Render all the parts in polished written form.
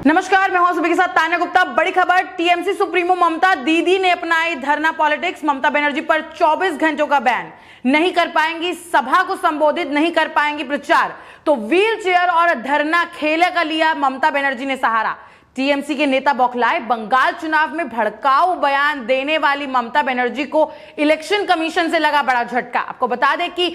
नमस्कार, मैं हूं सुबह के साथ तान्या गुप्ता। बड़ी खबर, टीएमसी सुप्रीमो ममता दीदी ने अपनाई धरना पॉलिटिक्स। ममता बनर्जी पर 24 घंटों का बैन। नहीं कर पाएंगी सभा को संबोधित, नहीं कर पाएंगी प्रचार, तो व्हील चेयर और धरना खेले का लिया ममता बनर्जी ने सहारा। टीएमसी के नेता बौखलाए। बंगाल चुनाव में भड़काऊ बयान देने वाली ममता बनर्जी को इलेक्शन कमीशन से लगा बड़ा झटका। आपको बता दें कि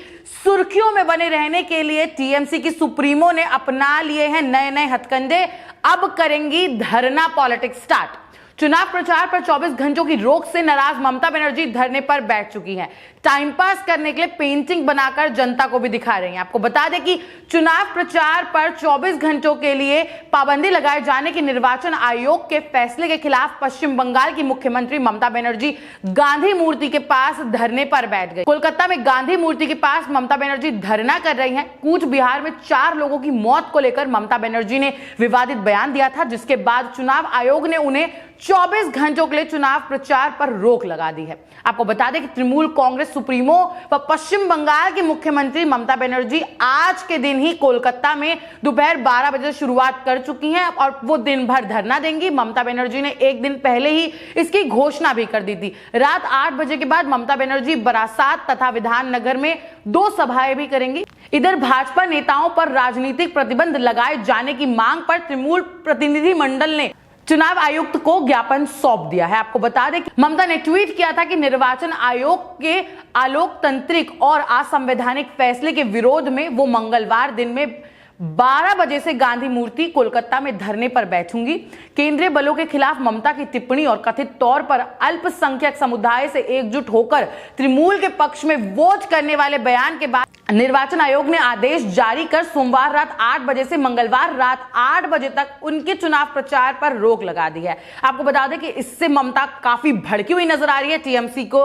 सुर्खियों में बने रहने के लिए टीएमसी की सुप्रीमो ने अपना लिए हैं नए नए हथकंडे। अब करेंगी धरना पॉलिटिक्स स्टार्ट। चुनाव प्रचार पर 24 घंटों की रोक से नाराज ममता बनर्जी धरने पर बैठ चुकी हैं। टाइम पास करने के लिए पेंटिंग बनाकर जनता को भी दिखा रही हैं। आपको बता दें कि चुनाव प्रचार पर 24 घंटों के लिए पाबंदी लगाए जाने के निर्वाचन आयोग के फैसले के खिलाफ पश्चिम बंगाल की मुख्यमंत्री ममता बनर्जी गांधी मूर्ति के पास धरने पर बैठ गई। कोलकाता में गांधी मूर्ति के पास ममता बनर्जी धरना कर रही हैं। कूच बिहार में 4 लोगों की मौत को लेकर ममता बनर्जी ने विवादित बयान दिया था, जिसके बाद चुनाव आयोग ने उन्हें 24 घंटों के लिए चुनाव प्रचार पर रोक लगा दी है। आपको बता दें कि तृणमूल कांग्रेस सुप्रीमो व पश्चिम बंगाल की मुख्यमंत्री ममता बनर्जी आज के दिन ही कोलकाता में दोपहर 12 बजे शुरुआत कर चुकी हैं और वो दिन भर धरना देंगी। ममता बनर्जी ने एक दिन पहले ही इसकी घोषणा भी कर दी थी। रात 8 बजे के बाद ममता बनर्जी बरासात तथा विधाननगर में 2 सभाएं भी करेंगी। इधर भाजपा नेताओं पर राजनीतिक प्रतिबंध लगाए जाने की मांग पर तृणमूल प्रतिनिधि मंडल ने चुनाव आयुक्त को ज्ञापन सौंप दिया है। आपको बता दें कि ममता ने ट्वीट किया था कि निर्वाचन आयोग के अलोकतांत्रिक और असंवैधानिक फैसले के विरोध में वो मंगलवार दिन में 12 बजे से गांधी मूर्ति कोलकाता में धरने पर बैठूंगी। केंद्रीय बलों के खिलाफ ममता की टिप्पणी और कथित तौर पर अल्पसंख्यक समुदाय से एकजुट होकर तृणमूल के पक्ष में वोट करने वाले बयान के बाद निर्वाचन आयोग ने आदेश जारी कर सोमवार रात 8 बजे से मंगलवार रात 8 बजे तक उनके चुनाव प्रचार पर रोक लगा दी है। आपको बता दें कि इससे ममता काफी भड़की हुई नजर आ रही है। टीएमसी को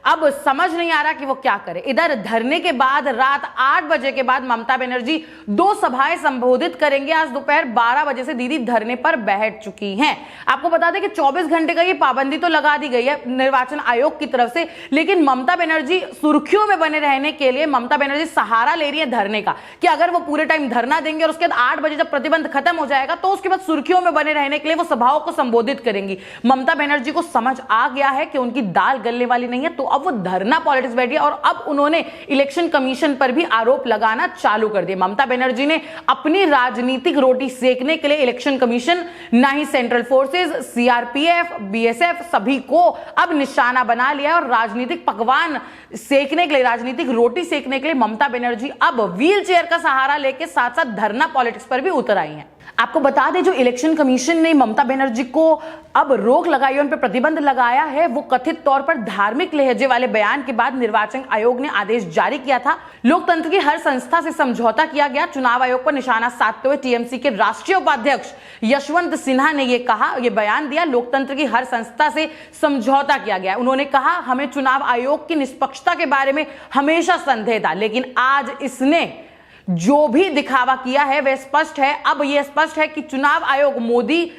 अब समझ नहीं आ रहा कि वो क्या करे। इधर धरने के बाद रात 8 बजे के बाद ममता बनर्जी 2 सभाएं संबोधित करेंगे। आज दोपहर 12 बजे से दीदी धरने पर बैठ चुकी हैं। आपको बता दें कि 24 घंटे का ये पाबंदी तो लगा दी गई है निर्वाचन आयोग की तरफ से, लेकिन ममता बनर्जी सुर्खियों में बने रहने के लिए ममता बनर्जी सहारा ले रही है धरने का कि अगर वो पूरे टाइम धरना देंगे और उसके बाद 8 बजे जब प्रतिबंध खत्म हो जाएगा तो उसके बाद सुर्खियों में बने रहने के लिए वो सभाओं को संबोधित करेंगी। ममता बनर्जी को समझ आ गया है कि उनकी दाल गलने वाली नहीं है, तो अब वो धरना पॉलिटिक्स बैठी है और अब उन्होंने इलेक्शन कमीशन पर भी आरोप लगाना चालू कर दिया। ममता बनर्जी ने अपनी राजनीतिक रोटी सेकने के लिए इलेक्शन कमीशन, ना ही सेंट्रल फोर्सेस, सीआरपीएफ, बीएसएफ सभी को अब निशाना बना लिया और राजनीतिक पकवान सेकने के लिए, राजनीतिक रोटी सेकने के लिए ममता बनर्जी अब व्हील चेयर का सहारा लेके साथ साथ धरना पॉलिटिक्स पर भी उतर आई हैं। आपको बता दें, जो इलेक्शन कमीशन ने ममता बनर्जी को अब रोक लगाई है, उन पर प्रतिबंध लगाया है, वो कथित तौर पर धार्मिक लहजे वाले बयान के बाद निर्वाचन आयोग ने आदेश जारी किया था। लोकतंत्र की हर संस्था से समझौता किया गया। चुनाव आयोग पर निशाना साधते हुए टीएमसी के राष्ट्रीय उपाध्यक्ष यशवंत सिन्हा ने ये बयान दिया। लोकतंत्र की हर संस्था से समझौता किया गया। उन्होंने कहा, हमें चुनाव आयोग की निष्पक्षता के बारे में हमेशा संदेह था, लेकिन आज इसने जो भी दिखावा किया है वह स्पष्ट है। अब यह स्पष्ट है कि चुनाव आयोग मोदी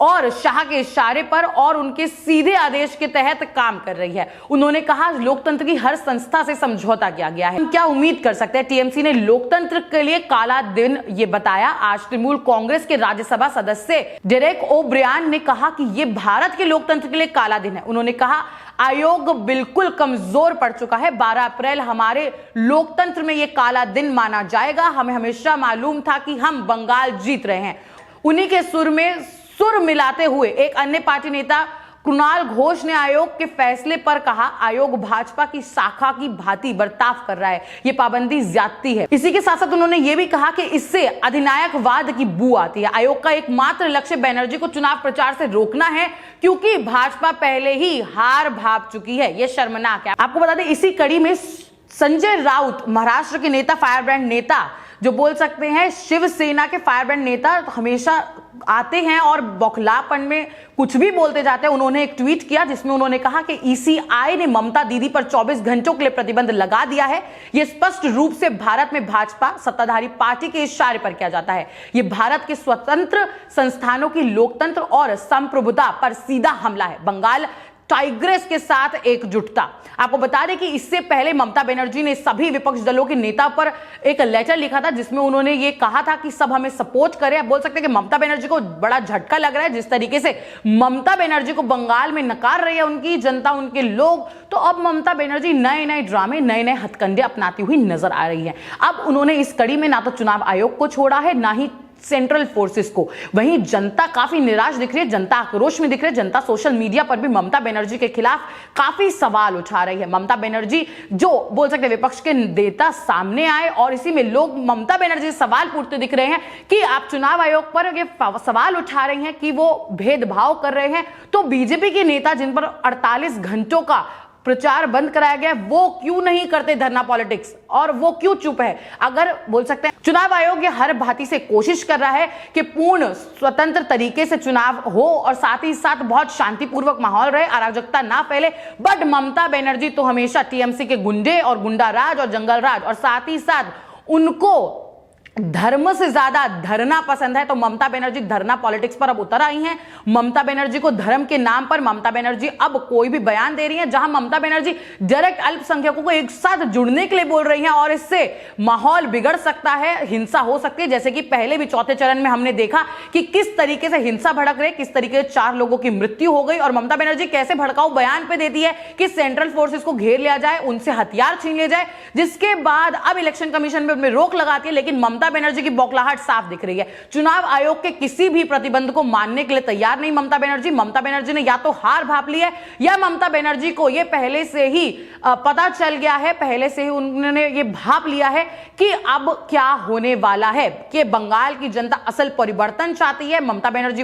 और शाह के इशारे पर और उनके सीधे आदेश के तहत काम कर रही है। उन्होंने कहा, लोकतंत्र की हर संस्था से समझौता किया गया है। हम क्या उम्मीद कर सकते हैं? टीएमसी ने लोकतंत्र के लिए काला दिन ये बताया। आज तृणमूल कांग्रेस के राज्यसभा सदस्य डेरेक ओब्रियन ने कहा कि यह भारत के लोकतंत्र के लिए काला दिन है। उन्होंने कहा, आयोग बिल्कुल कमजोर पड़ चुका है। 12 अप्रैल हमारे लोकतंत्र में यह काला दिन माना जाएगा। हमें हमेशा मालूम था कि हम बंगाल जीत रहे हैं। उन्हीं के सुर में सुर मिलाते हुए एक अन्य पार्टी नेता कुणाल घोष ने आयोग के फैसले पर कहा, आयोग भाजपा की शाखा की भांति बर्ताव कर रहा है, यह पाबंदी ज्यादती है। इसी के साथ साथ उन्होंने यह भी कहा कि इससे अधिनायकवाद की बू आती है। आयोग का एकमात्र लक्ष्य बनर्जी को चुनाव प्रचार से रोकना है, क्योंकि भाजपा पहले ही हार भाप चुकी है। यह शर्मनाक है। आपको बता दें, इसी कड़ी में संजय राउत, महाराष्ट्र के नेता, फायर ब्रांड नेता, जो बोल सकते हैं शिवसेना के फायर ब्रांड नेता, हमेशा आते हैं और बौखलापन में कुछ भी बोलते जाते हैं। उन्होंने एक ट्वीट किया जिसमें उन्होंने कहा कि ईसीआई ने ममता दीदी पर 24 घंटों के लिए प्रतिबंध लगा दिया है। यह स्पष्ट रूप से भारत में भाजपा सत्ताधारी पार्टी के इशारे पर किया जाता है। यह भारत के स्वतंत्र संस्थानों की लोकतंत्र और संप्रभुता पर सीधा हमला है। बंगाल टाइग्रेस के साथ एकजुटता। आपको बता दें कि इससे पहले ममता बनर्जी ने सभी विपक्ष दलों के नेता पर एक लेटर लिखा था जिसमें उन्होंने ये कहा था कि सब हमें सपोर्ट करें। आप बोल सकते हैं कि ममता बनर्जी को बड़ा झटका लग रहा है जिस तरीके से ममता बनर्जी को बंगाल में नकार रही है उनकी जनता, उनके लोग। तो अब ममता बनर्जी नए नए ड्रामे, नए नए हथकंडे अपनाती हुई नजर आ रही है। अब उन्होंने इस कड़ी में ना तो चुनाव आयोग को छोड़ा है, ना ही सेंट्रल फोर्सेस को। वहीं जनता काफी निराश दिख रही है, जनता आक्रोश में दिख रही है, जनता सोशल मीडिया पर भी ममता बनर्जी के खिलाफ काफी सवाल उठा रही है। ममता बनर्जी जो बोल सकते हैं विपक्ष के नेता सामने आए और इसी में लोग ममता बनर्जी से सवाल पूछते दिख रहे हैं कि आप चुनाव आयोग पर ये सवाल उठा रही हैं कि वो भेदभाव कर रहे हैं, तो बीजेपी के नेता जिन पर 48 घंटों का प्रचार बंद कराया गया वो क्यों नहीं करते धरना पॉलिटिक्स, और वो क्यों चुप है? अगर बोल सकते हैं चुनाव आयोग ये हर भांति से कोशिश कर रहा है कि पूर्ण स्वतंत्र तरीके से चुनाव हो और साथ ही साथ बहुत शांतिपूर्वक माहौल रहे, अराजकता ना फैले, बट ममता बनर्जी तो हमेशा टीएमसी के गुंडे और गुंडा राज और जंगल राज और साथ ही साथ उनको धर्म से ज्यादा धरना पसंद है। तो ममता बनर्जी धरना पॉलिटिक्स पर अब उतर आई हैं। ममता बनर्जी को धर्म के नाम पर ममता बनर्जी अब कोई भी बयान दे रही है जहां ममता बनर्जी डायरेक्ट अल्पसंख्यकों को एक साथ जुड़ने के लिए बोल रही हैं और इससे माहौल बिगड़ सकता है, हिंसा हो सकती है। जैसे कि पहले भी चौथे चरण में हमने देखा कि किस तरीके से हिंसा भड़क रही, किस तरीके से 4 लोगों की मृत्यु हो गई और ममता बनर्जी कैसे भड़काऊ बयान पे देती है कि सेंट्रल फोर्सेस को घेर लिया जाए, उनसे हथियार छीन लिए जाए, जिसके बाद अब इलेक्शन कमीशन में उनमें रोक लगाती है। लेकिन ममता बनर्जी की बौखलाहट साफ दिख रही है। चुनाव आयोग के किसी भी प्रतिबंध को मानने के लिए तैयार नहीं ममता बनर्जी। ममता बनर्जी ने या तो हार भाप ली है या ममता बनर्जी को यह पहले से ही पता चल गया है, पहले से ही उन्होंने ये भाप लिया है कि अब क्या होने वाला है, कि बंगाल की जनता असल परिवर्तन चाहती है। ममता बनर्जी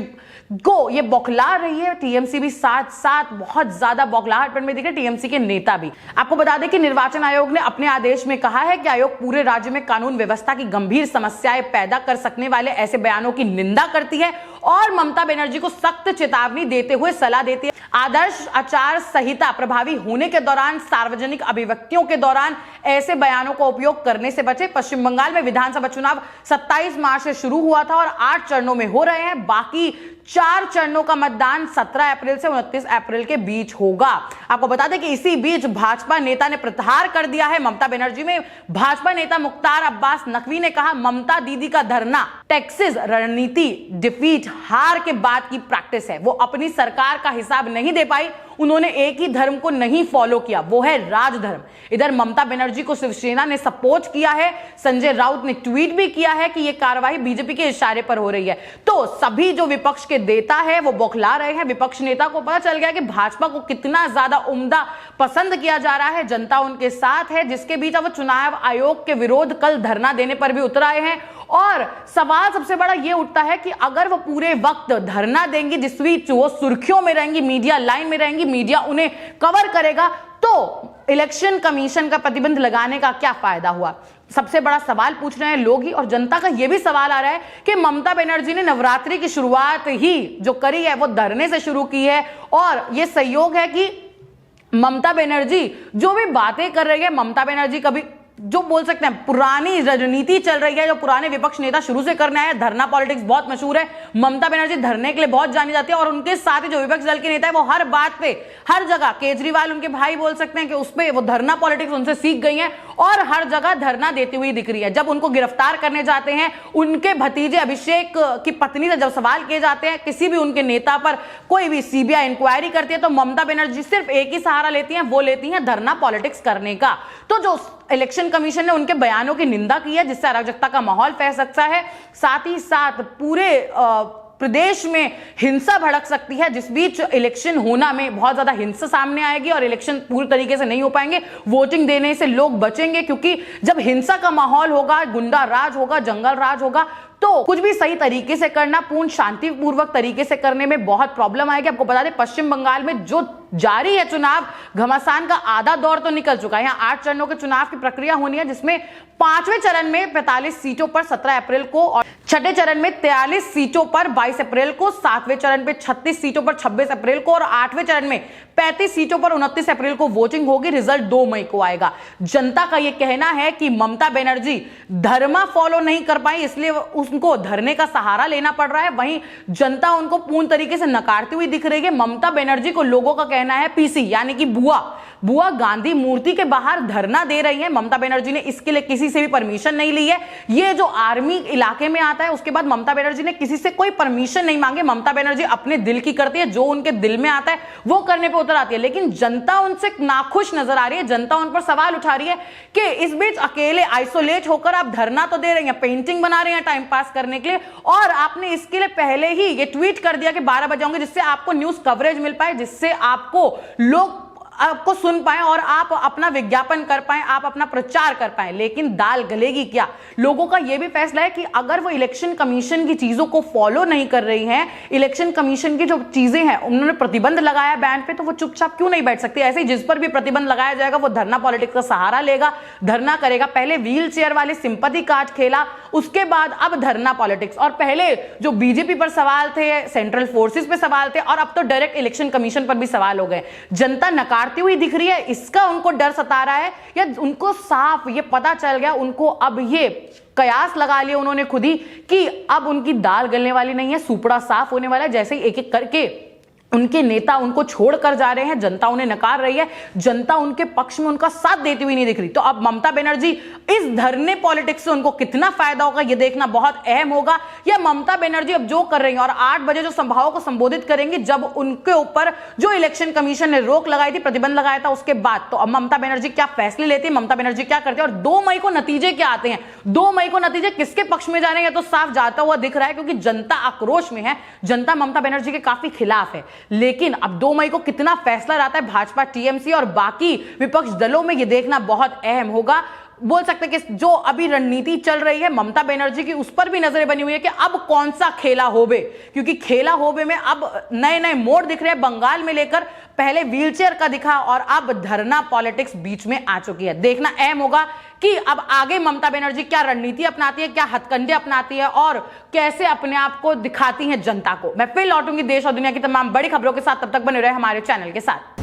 को ये बौखला रही है, टीएमसी भी साथ साथ बहुत ज्यादा बौखलाहट में दिख रहे, टीएमसी के नेता भी। आपको बता दें कि निर्वाचन आयोग ने अपने आदेश में कहा है कि आयोग पूरे राज्य में कानून व्यवस्था की गंभीर समस्याएं पैदा कर सकने वाले ऐसे बयानों की निंदा करती है और ममता बनर्जी को सख्त चेतावनी देते हुए सलाह देती है आदर्श आचार संहिता प्रभावी होने के दौरान सार्वजनिक अभिव्यक्तियों के दौरान ऐसे बयानों का उपयोग करने से बचे। पश्चिम बंगाल में विधानसभा चुनाव 27 मार्च से शुरू हुआ था और 8 चरणों में हो रहे हैं। बाकी 4 चरणों का मतदान 17 अप्रैल से 29 अप्रैल के बीच होगा। आपको बता दें कि इसी बीच भाजपा नेता ने प्रहार कर दिया है ममता बनर्जी में। भाजपा नेता मुख्तार अब्बास नकवी ने कहा ममता दीदी का धरना टैक्सेस रणनीति डिफीट, हार के बाद की प्रैक्टिस है। वो अपनी सरकार का हिसाब नहीं दे पाई, उन्होंने एक ही धर्म को नहीं फॉलो किया, वो है राजधर्म। इधर ममता बनर्जी को शिवसेना ने सपोर्ट किया है। संजय राउत ने ट्वीट भी किया है कि यह कार्रवाई बीजेपी के इशारे पर हो रही है। तो सभी जो विपक्ष के नेता है वो बौखला रहे हैं। विपक्ष नेता को पता चल गया कि भाजपा को कितना ज्यादा उम्दा पसंद किया जा रहा है, जनता उनके साथ है, जिसके बीच अब चुनाव आयोग के विरोध कल धरना देने पर भी उतर आए हैं। और सवाल सबसे बड़ा यह उठता है कि अगर वो पूरे वक्त धरना देंगी, जिस बीच वो सुर्खियों में रहेंगी, मीडिया लाइन में रहेंगी, मीडिया उन्हें कवर करेगा, तो इलेक्शन कमीशन का प्रतिबंध लगाने का क्या फायदा हुआ? सबसे बड़ा सवाल पूछ रहे हैं लोग ही। और जनता का यह भी सवाल आ रहा है कि ममता बनर्जी ने नवरात्रि की शुरुआत ही जो करी है वो धरने से शुरू की है और यह सहयोग है कि ममता बनर्जी जो भी बातें कर रही है, ममता बनर्जी कभी जो बोल सकते हैं पुरानी राजनीति चल रही है, जो पुराने विपक्ष नेता शुरू से करने आए, धरना पॉलिटिक्स बहुत मशहूर है। ममता बनर्जी धरने के लिए बहुत जानी जाती है और उनके साथ ही जो विपक्ष दल के नेता है वो हर बात पे, हर जगह, केजरीवाल उनके भाई बोल सकते हैं कि उस पे वो धरना पॉलिटिक्स उनसे सीख गई है और हर जगह धरना देती हुई दिख रही है। जब उनको गिरफ्तार करने जाते हैं, उनके भतीजे अभिषेक की पत्नी से जब सवाल किए जाते हैं, किसी भी उनके नेता पर कोई भी सीबीआई इंक्वायरी करती है, तो ममता बनर्जी सिर्फ एक ही सहारा लेती हैं, वो लेती हैं धरना पॉलिटिक्स करने का। तो जो इलेक्शन कमीशन ने उनके बयानों की निंदा की है, जिससे अराजकता का माहौल फैल सकता है, साथ ही साथ पूरे प्रदेश में हिंसा भड़क सकती है, जिस बीच इलेक्शन होना में बहुत ज्यादा हिंसा सामने आएगी और इलेक्शन पूरी तरीके से नहीं हो पाएंगे। वोटिंग देने से लोग बचेंगे क्योंकि जब हिंसा का माहौल होगा, गुंडा राज होगा, जंगल राज होगा, तो कुछ भी सही तरीके से करना, पूर्ण शांतिपूर्वक तरीके से करने में बहुत प्रॉब्लम आएगी। आपको बता दें पश्चिम बंगाल में जो जारी है चुनाव, घमासान का आधा दौर तो निकल चुका है। यहाँ 8 चरणों के चुनाव की प्रक्रिया होनी है, जिसमें 5वें चरण में 45 सीटों पर 17 अप्रैल को और छठे चरण में 43 सीटों पर 22 अप्रैल को, सातवें चरण में 36 सीटों पर 26 अप्रैल को और आठवें चरण में 35 सीटों पर 29 अप्रैल को वोटिंग होगी। रिजल्ट 2 मई को आएगा। जनता का यह कहना है कि ममता बनर्जी धर्मा फॉलो नहीं कर पाई, इसलिए उनको धरने का सहारा लेना पड़ रहा है। वहीं जनता उनको पूर्ण तरीके से नकारती हुई दिख रही है। ममता बनर्जी को लोगों का कहना है पीसी यानी कि बुआ गांधी मूर्ति के बाहर धरना दे रही है। ममता बनर्जी ने इसके लिए किसी से भी परमिशन नहीं ली है। ये जो आर्मी इलाके में आता है उसके बाद ममता बनर्जी ने किसी से कोई परमिशन नहीं मांगे। ममता बनर्जी अपने दिल की करती है, जो उनके दिल में आता है वो करने पे उतर आती है। लेकिन जनता उनसे नाखुश नजर आ रही है। जनता उन पर सवाल उठा रही है कि इस बीच अकेले आइसोलेट होकर आप धरना तो दे रही हैं, पेंटिंग बना रही हैं टाइम पास करने के लिए, और आपने इसके लिए पहले ही ये ट्वीट कर दिया कि 12 बजे आऊंगी, जिससे आपको न्यूज कवरेज मिल पाए, जिससे आपको लोग आपको सुन पाए और आप अपना विज्ञापन कर पाए, आप अपना प्रचार कर पाए। लेकिन दाल गलेगी क्या? लोगों का यह भी फैसला है कि अगर वो इलेक्शन कमीशन की चीजों को फॉलो नहीं कर रही हैं, इलेक्शन कमीशन की जो चीजें हैं उन्होंने प्रतिबंध लगाया बैन पे, तो वो चुपचाप क्यों नहीं बैठ सकती? ऐसे ही जिस पर भी प्रतिबंध लगाया जाएगा वो धरना पॉलिटिक्स का सहारा लेगा, धरना करेगा। पहले व्हील चेयर वाले सिंपैथी कार्ड खेला, उसके बाद अब धरना पॉलिटिक्स। और पहले जो बीजेपी पर सवाल थे, सेंट्रल फोर्सेस पे सवाल थे, और अब तो डायरेक्ट इलेक्शन कमीशन पर भी सवाल हो गए। जनता नकारती हुई दिख रही है, इसका उनको डर सता रहा है या उनको साफ ये पता चल गया, उनको अब ये कयास लगा लिया उन्होंने खुद ही कि अब उनकी दाल गलने वाली नहीं है, सुपड़ा साफ होने वाला है। जैसे ही एक एक करके उनके नेता उनको छोड़कर जा रहे हैं, जनता उन्हें नकार रही है, जनता उनके पक्ष में उनका साथ देती हुई नहीं दिख रही। तो अब ममता बनर्जी इस धरने पॉलिटिक्स से उनको कितना फायदा होगा यह देखना बहुत अहम होगा। या ममता बनर्जी अब जो कर रही है और 8 बजे जो सभाओं को संबोधित करेंगी, जब उनके ऊपर जो इलेक्शन कमीशन ने रोक लगाई थी, प्रतिबंध लगाया था, उसके बाद तो अब ममता बनर्जी क्या फैसले लेती है, ममता बनर्जी क्या करती है, और 2 मई को नतीजे क्या आते हैं, 2 मई को नतीजे किसके पक्ष में जा रहे हैं तो साफ जाता हुआ दिख रहा है, क्योंकि जनता आक्रोश में है, जनता ममता बनर्जी के काफी खिलाफ है। लेकिन अब 2 मई को कितना फैसला रहता है भाजपा, टीएमसी और बाकी विपक्ष दलों में, यह देखना बहुत अहम होगा। बोल सकते हैं कि जो अभी रणनीति चल रही है ममता बनर्जी की, उस पर भी नजरें बनी हुई है कि अब कौन सा खेला होबे, क्योंकि खेला होबे में अब नए नए मोड़ दिख रहे हैं। बंगाल में लेकर पहले व्हीलचेयर का दिखा और अब धरना पॉलिटिक्स बीच में आ चुकी है। देखना अहम होगा कि अब आगे ममता बनर्जी क्या रणनीति अपनाती है, क्या हथकंडे अपनाती है और कैसे अपने आप को दिखाती है जनता को। मैं फिर लौटूंगी देश और दुनिया की तमाम बड़ी खबरों के साथ, तब तक बने रहे हमारे चैनल के साथ।